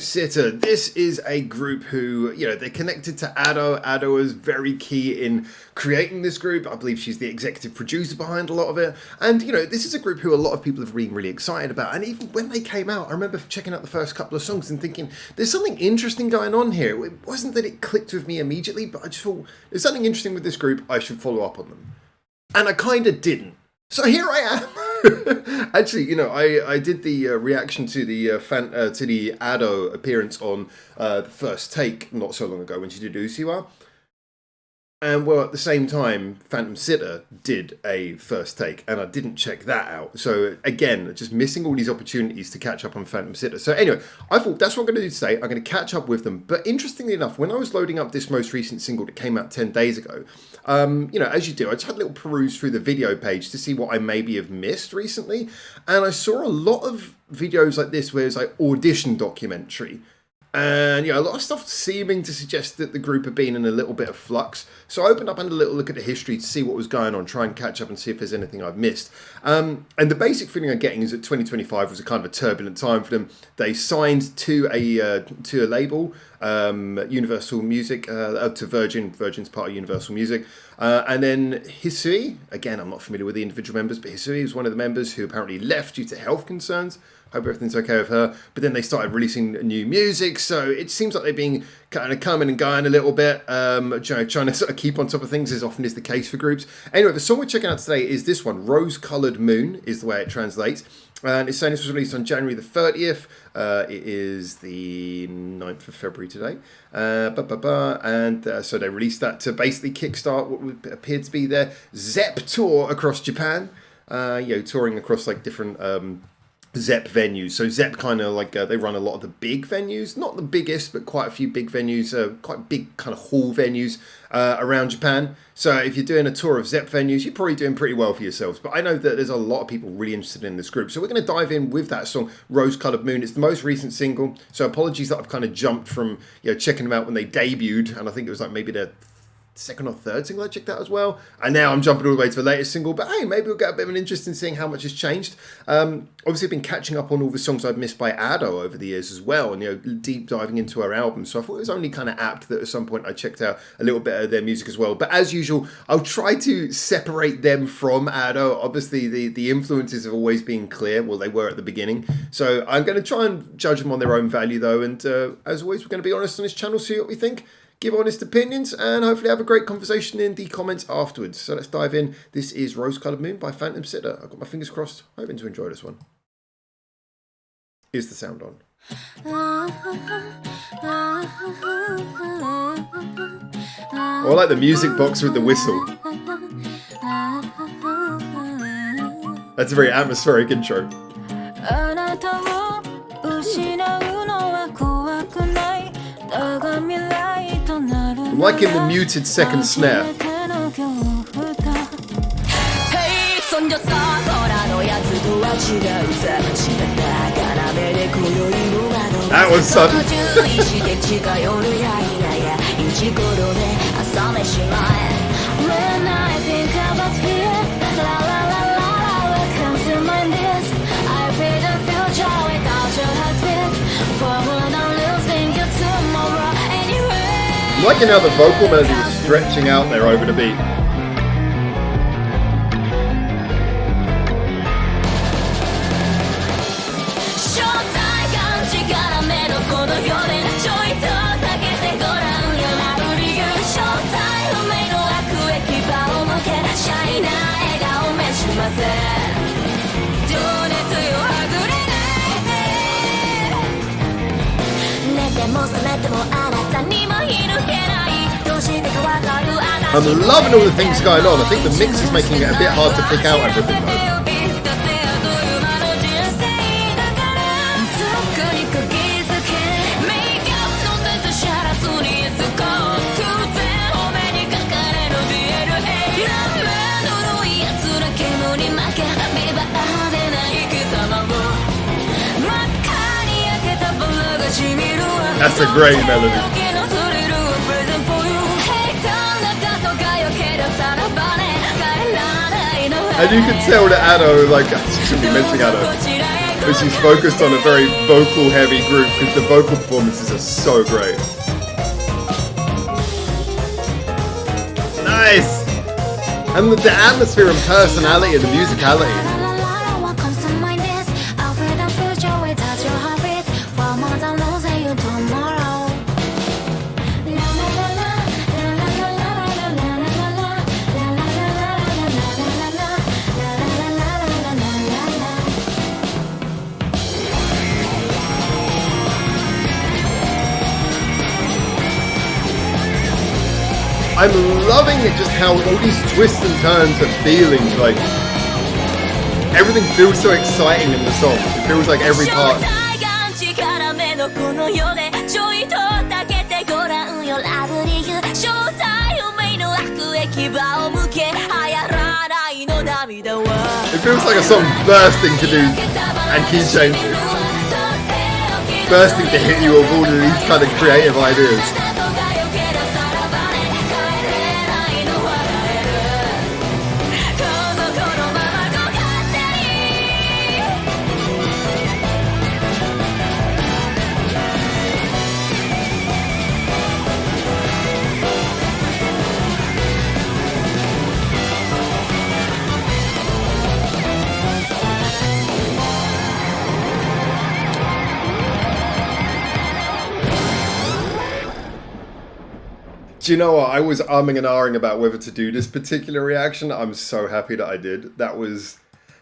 Sitter. This is a group who, they're connected to Ado. Ado is very key in creating this group. I believe she's the executive producer behind a lot of it. And, this is a group who a lot of people have been really excited about. And even when they came out, I remember checking out the first couple of songs and thinking, there's something interesting going on here. It wasn't that it clicked with me immediately, but I just thought, there's something interesting with this group. I should follow up on them. And I kind of didn't. So here I am. Actually, I did the reaction to the Ado appearance on the First Take not so long ago when she did Usiwa. And well, at the same time, Phantom Sitter did a First Take, and I didn't check that out. So again, just missing all these opportunities to catch up on Phantom Sitter. So anyway, I thought that's what I'm going to do today. I'm going to catch up with them. But interestingly enough, when I was loading up this most recent single that came out 10 days ago, as you do, I just had a little peruse through the video page to see what I maybe have missed recently. And I saw a lot of videos like this where it's like audition documentary. And a lot of stuff seeming to suggest that the group have been in a little bit of flux. So I opened up and had a little look at the history to see what was going on, try and catch up and see if there's anything I've missed. And the basic feeling I'm getting is that 2025 was a kind of a turbulent time for them. They signed to a label, Universal Music, to Virgin. Virgin's part of Universal Music. And then Hisui, again, I'm not familiar with the individual members, but Hisui was one of the members who apparently left due to health concerns. Hope everything's okay with her. But then they started releasing new music, so it seems like they're being kind of coming and going a little bit, trying to sort of keep on top of things, as often is the case for groups. Anyway, the song we're checking out today is this one, Rose Colored Moon, is the way it translates. And it's saying this was released on January the 30th. It is the 9th of February today. So they released that to basically kickstart what would appear to be their Zepp tour across Japan. Touring across like different Zepp venues. So Zepp kind of like they run a lot of the big venues, not the biggest, but quite a few big venues, quite big kind of hall venues around Japan. So if you're doing a tour of Zepp venues, you're probably doing pretty well for yourselves. But I know that there's a lot of people really interested in this group. So we're going to dive in with that song, Rose Colored Moon. It's the most recent single. So apologies that I've kind of jumped from checking them out when they debuted. And I think it was like maybe their second or third single I checked out as well, and now I'm jumping all the way to the latest single, but hey, maybe we'll get a bit of an interest in seeing how much has changed. Obviously I've been catching up on all the songs I've missed by Ado over the years as well, and deep diving into her album, so I thought it was only kind of apt that at some point I checked out a little bit of their music as well. But as usual, I'll try to separate them from Ado. Obviously the influences have always been clear, well, they were at the beginning, so I'm going to try and judge them on their own value though, and as always, we're going to be honest on this channel, see what we think, give honest opinions, and hopefully have a great conversation in the comments afterwards. So let's dive in. This is Rose Colored Moon by Phantom Sitter. I've got my fingers crossed. Hoping to enjoy this one. Is the sound on? Oh, I like the music box with the whistle. That's a very atmospheric intro. I'm liking the muted second snare. That was sudden. I'm liking how the vocal melody was stretching out there over the beat. I'm loving all the things going on. I think the mix is making it a bit hard to pick out everything though. That's a great melody. And you can tell that Ado, like, I shouldn't be mentioning Ado. but she's focused on a very vocal heavy group because the vocal performances are so great. Nice! And the atmosphere and personality and the musicality. I'm loving it, just how all these twists and turns are feeling, like, everything feels so exciting in the song. It feels like every part. It feels like a song bursting to do and key changes. Bursting to hit you with all of these kind of creative ideas. Do you know what? I was umming and ahhing about whether to do this particular reaction. I'm so happy that I did. That was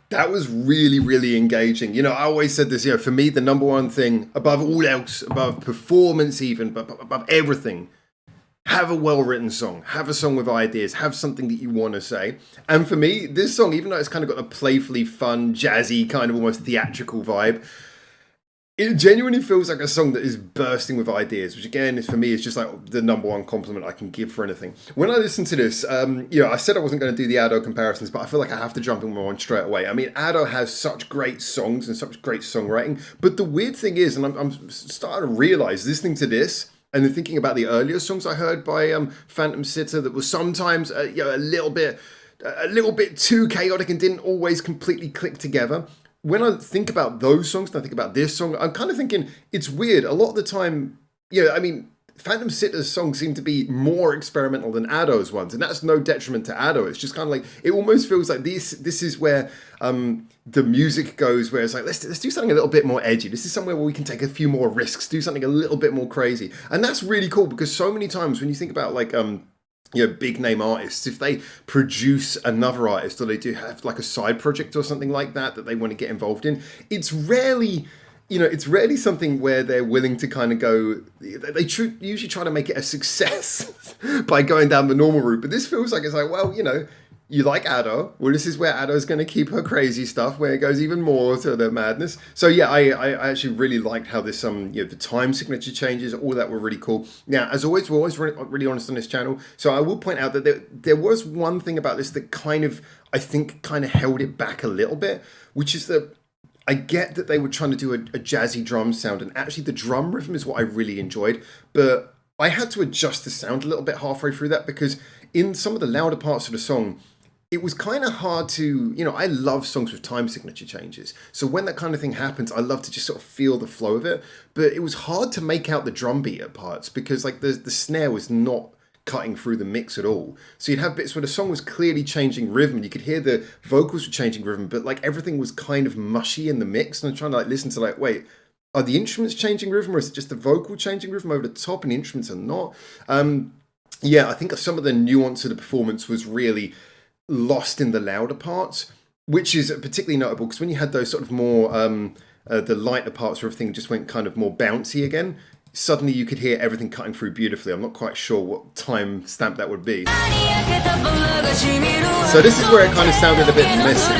really, really engaging. You know, I always said this, you know, for me, the number one thing above all else, above performance even, but above everything, have a well-written song. Have a song with ideas. Have something that you want to say. And for me, this song, even though it's kind of got a playfully fun, jazzy, kind of almost theatrical vibe, it genuinely feels like a song that is bursting with ideas, which again, is for me, is just like the number one compliment I can give for anything. When I listen to this, you know, I said I wasn't going to do the Ado comparisons, but I feel like I have to jump in one straight away. I mean, Ado has such great songs and such great songwriting, but the weird thing is, and I'm starting to realize, listening to this, and then thinking about the earlier songs I heard by Phantom Sitter that were sometimes you know, a little bit too chaotic and didn't always completely click together. When I think about those songs and I think about this song, I'm kind of thinking it's weird. A lot of the time, you know, I mean, Phantom Sitter's songs seem to be more experimental than Ado's ones, and that's no detriment to Ado. It's just kind of like, it almost feels like this is where the music goes, where it's like, let's do something a little bit more edgy. This is somewhere where we can take a few more risks, do something a little bit more crazy. And that's really cool, because so many times when you think about like you know, big name artists, if they produce another artist or they do have like a side project or something like that they want to get involved in, it's rarely, you know, it's rarely something where they're willing to kind of go, they usually try to make it a success by going down the normal route. But this feels like it's like, well, you know, you like Ado. Well, this is where Ado's going to keep her crazy stuff, where it goes even more to the madness. So yeah, I actually really liked how this, you know, the time signature changes, all that were really cool. Now, as always, we're always really honest on this channel. So I will point out that there was one thing about this that kind of, I think, kind of held it back a little bit, which is that I get that they were trying to do a jazzy drum sound, and actually the drum rhythm is what I really enjoyed, but I had to adjust the sound a little bit halfway through that, because in some of the louder parts of the song, it was kind of hard to, you know, I love songs with time signature changes. So when that kind of thing happens, I love to just sort of feel the flow of it. But it was hard to make out the drum beat at parts, because like the snare was not cutting through the mix at all. So you'd have bits where the song was clearly changing rhythm. You could hear the vocals were changing rhythm, but like everything was kind of mushy in the mix. And I'm trying to like listen to like, wait, are the instruments changing rhythm, or is it just the vocal changing rhythm over the top and the instruments are not? Yeah, I think some of the nuance of the performance was really lost in the louder parts, which is particularly notable because when you had those sort of more the lighter parts where everything just went kind of more bouncy again, suddenly you could hear everything cutting through beautifully. I'm not quite sure what time stamp that would be. So this is where it kind of sounded a bit messy.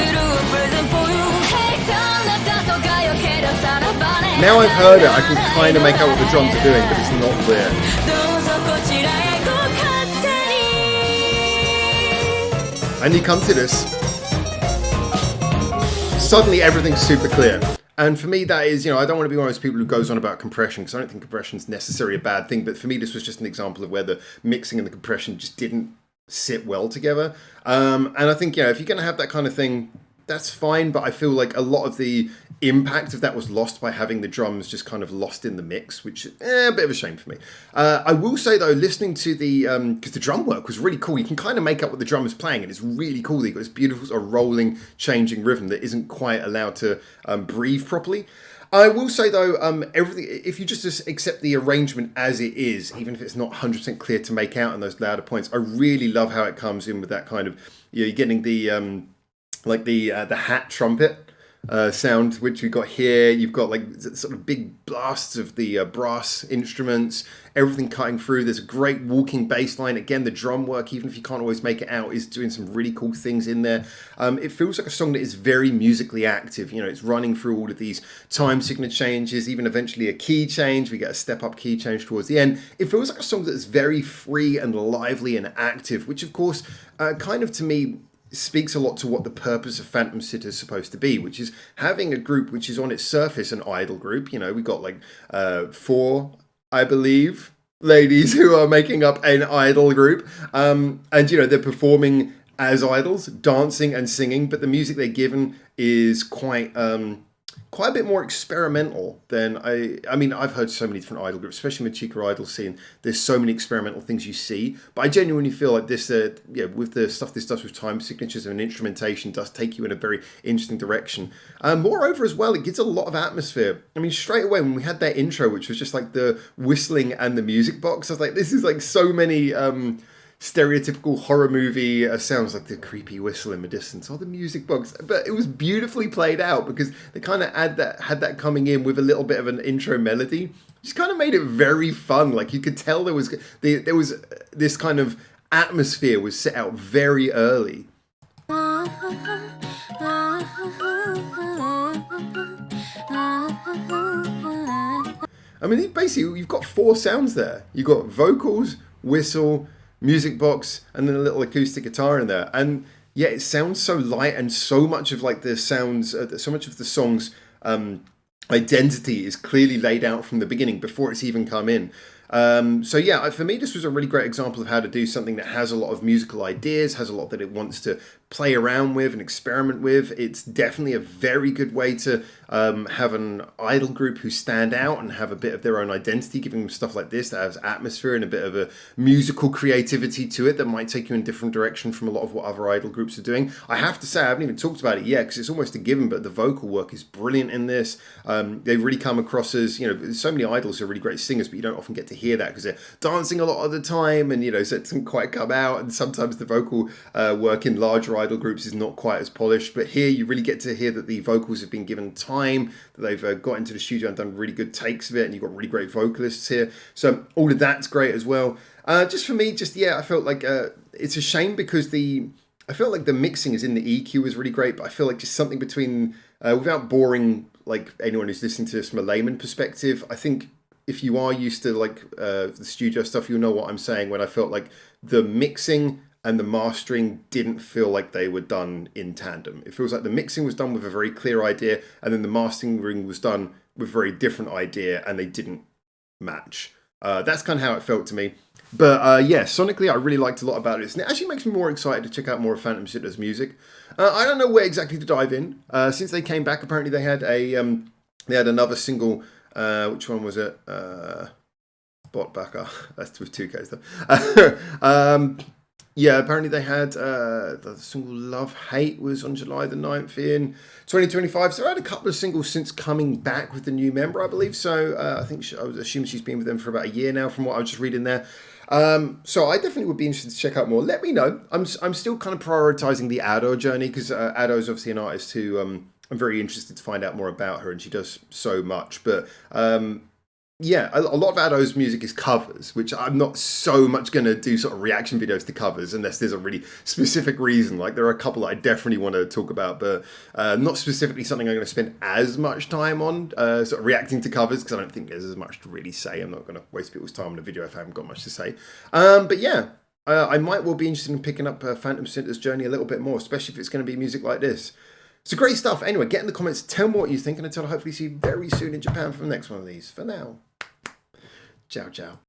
Now I've heard it, I can kind of make out what the drums are doing, but it's not clear. And you come to this, suddenly everything's super clear. And for me, that is, you know, I don't want to be one of those people who goes on about compression, because I don't think compression is necessarily a bad thing. But for me, this was just an example of where the mixing and the compression just didn't sit well together. And I think, you know, if you're going to have that kind of thing, that's fine, but I feel like a lot of the impact of that was lost by having the drums just kind of lost in the mix, which a bit of a shame for me. I will say though, listening to the because the drum work was really cool. You can kind of make out what the drum is playing, and it's really cool. You've got this beautiful sort of rolling, changing rhythm that isn't quite allowed to breathe properly. I will say though, everything, if you just accept the arrangement as it is, even if it's not 100% clear to make out in those louder points, I really love how it comes in with that kind of, you're getting the like the hat trumpet sound, which we've got here. You've got like sort of big blasts of the brass instruments, everything cutting through. There's a great walking bass line. Again, the drum work, even if you can't always make it out, is doing some really cool things in there. It feels like a song that is very musically active. You know, it's running through all of these time signature changes, even eventually a key change. We get a step up key change towards the end. It feels like a song that is very free and lively and active, which of course kind of to me speaks a lot to what the purpose of Phantom Sitter is supposed to be, which is having a group which is on its surface an idol group. You know, we got like 4, I believe, ladies who are making up an idol group, and you know they're performing as idols, dancing and singing, but the music they're given is quite a bit more experimental than I mean, I've heard so many different idol groups, especially in the Chica Idol scene. There's so many experimental things you see, but I genuinely feel like this, with the stuff this does with time signatures and instrumentation, does take you in a very interesting direction. Moreover, as well, it gives a lot of atmosphere. I mean, straight away when we had that intro, which was just like the whistling and the music box, I was like, this is like so many stereotypical horror movie sounds, like the creepy whistle in the distance or the music box, but it was beautifully played out because they kind of had that coming in with a little bit of an intro melody, just kind of made it very fun. Like you could tell there was this kind of atmosphere was set out very early. I mean, basically, you've got 4 sounds there. You've got vocals, whistle, music box, and then a little acoustic guitar in there. And yeah, it sounds so light, and so much of like the sounds, so much of the song's identity is clearly laid out from the beginning before it's even come in. So yeah, for me, this was a really great example of how to do something that has a lot of musical ideas, has a lot that it wants to play around with and experiment with. It's definitely a very good way to have an idol group who stand out and have a bit of their own identity, giving them stuff like this that has atmosphere and a bit of a musical creativity to it that might take you in a different direction from a lot of what other idol groups are doing. I have to say, I haven't even talked about it yet because it's almost a given, but the vocal work is brilliant in this. They really come across as, you know, so many idols who are really great singers, but you don't often get to hear that because they're dancing a lot of the time, and, you know, so it doesn't quite come out, and sometimes the vocal work in larger idol groups is not quite as polished, but here you really get to hear that the vocals have been given time, that they've got into the studio and done really good takes of it, and you've got really great vocalists here, so all of that's great as well. Just for me, I felt like it's a shame because I felt like the mixing is in the EQ was really great, but I feel like just something between, without boring like anyone who's listening to this from a layman perspective, I think if you are used to like the studio stuff, you'll know what I'm saying when I felt like the mixing and the mastering didn't feel like they were done in tandem. It feels like the mixing was done with a very clear idea, and then the mastering was done with a very different idea, and they didn't match. That's kind of how it felt to me. But yeah, sonically, I really liked a lot about it. And it actually makes me more excited to check out more of Phantom Sitter's music. I don't know where exactly to dive in. Since they came back, apparently they had another single. Which one was it? Botbacker. That's with 2 Ks though. Yeah, apparently they had the single Love Hate was on July the 9th in 2025. So I had a couple of singles since coming back with the new member, I believe. So I think I was assuming she's been with them for about a year now from what I was just reading there. So I definitely would be interested to check out more. Let me know. I'm still kind of prioritizing the Ado journey because Ado is obviously an artist who I'm very interested to find out more about her, and she does so much. But yeah, a lot of Ado's music is covers, which I'm not so much going to do sort of reaction videos to covers unless there's a really specific reason. Like there are a couple that I definitely want to talk about, but not specifically something I'm going to spend as much time on, sort of reacting to covers, because I don't think there's as much to really say. I'm not going to waste people's time on a video if I haven't got much to say. But yeah, I might well be interested in picking up Phantom Sitter's journey a little bit more, especially if it's going to be music like this. So great stuff. Anyway, get in the comments, tell me what you think, and until I hopefully see you very soon in Japan for the next one of these. For now, ciao, ciao.